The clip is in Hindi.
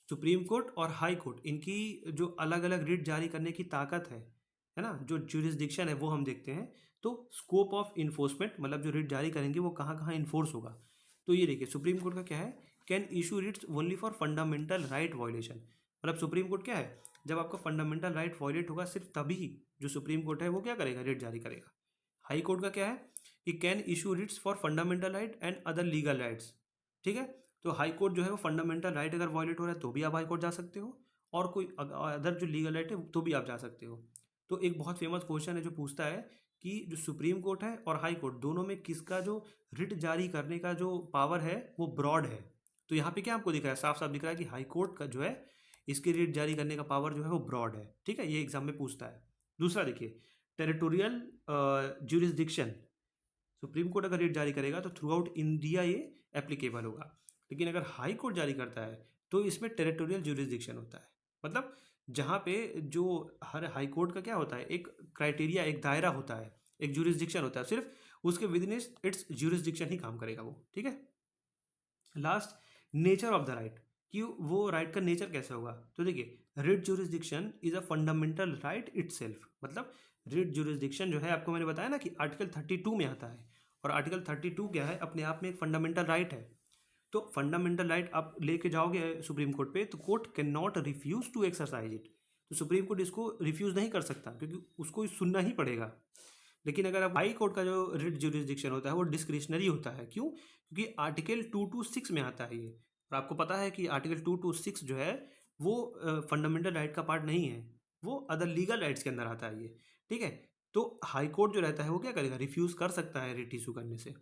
सुप्रीम कोर्ट और हाई कोर्ट इनकी जो अलग अलग रिट जारी करने की ताकत है ना, जो ज्यूरिसडिक्शन है वो हम देखते हैं। तो स्कोप ऑफ इन्फोर्समेंट मतलब जो रिट जारी करेंगे वो कहाँ कहाँ इन्फोर्स होगा। तो ये देखिए सुप्रीम कोर्ट का क्या है, can issue Ritz only for fundamental right violation. मतलब सुप्रीम कोर्ट क्या है, जब आपका फंडामेंटल राइट वायलेट होगा सिर्फ तभी जो सुप्रीम कोर्ट है वो क्या करेगा, रिट जारी करेगा। हाई कोर्ट का क्या है कि can issue Ritz for fundamental right and other legal rights. ठीक है, तो हाई कोर्ट जो है वो फंडामेंटल राइट अगर वायलेट हो रहा है तो भी आप हाई कोर्ट जा सकते हो, और कोई अदर जो लीगल राइट है तो भी आप जा सकते हो। तो एक बहुत फेमस क्वेश्चन है जो पूछता है कि जो सुप्रीम कोर्ट है और हाई कोर्ट दोनों में किसका जो रिट जारी करने का जो पावर है वो ब्रॉड है। तो यहाँ पे क्या आपको दिख रहा है, साफ साफ दिख रहा है कि हाई कोर्ट का जो है इसकी रिट जारी करने का पावर जो है वो ब्रॉड है। ठीक है, ये एग्जाम में पूछता है। दूसरा देखिए, टेरिटोरियल ज्यूरिसडिक्शन। सुप्रीम कोर्ट अगर रिट जारी करेगा तो थ्रू आउट इंडिया ये एप्लीकेबल होगा, लेकिन अगर हाई कोर्ट जारी करता है तो इसमें टेरिटोरियल ज्यूरिसडिक्शन होता है। मतलब जहाँ पे जो हर हाई कोर्ट का क्या होता है, एक क्राइटेरिया, एक दायरा होता है, एक ज्यूरिसडिक्शन होता है, सिर्फ उसके विद इन इट्स ज्यूरिसडिक्शन ही काम करेगा वो। ठीक है, last, nature of the right, कि वो राइट का नेचर कैसा होगा। तो देखिए writ jurisdiction is a fundamental right itself. मतलब रिट ज्यूरिसडिक्शन जो है आपको मैंने बताया ना कि आर्टिकल 32 में आता है, और आर्टिकल 32 क्या है, अपने आप में एक फंडामेंटल राइट है। तो फंडामेंटल राइट आप लेके जाओगे सुप्रीम कोर्ट पे तो court can not refuse to exercise it. तो सुप्रीम कोर्ट इसको रिफ्यूज नहीं कर सकता क्योंकि उसको सुनना ही पड़ेगा। लेकिन अगर अब हाई कोर्ट का जो रिट ज्यूरिसडिक्शन होता है वो डिस्क्रिशनरी होता है। क्यों? क्योंकि आर्टिकल 226 में आता है ये, और आपको पता है कि आर्टिकल 226 जो है वो फंडामेंटल राइट का पार्ट नहीं है, वो अदर लीगल राइट्स के अंदर आता है ये। ठीक है, तो हाई कोर्ट जो रहता है वो क्या करेगा, रिफ्यूज कर सकता है रिट इशू करने से।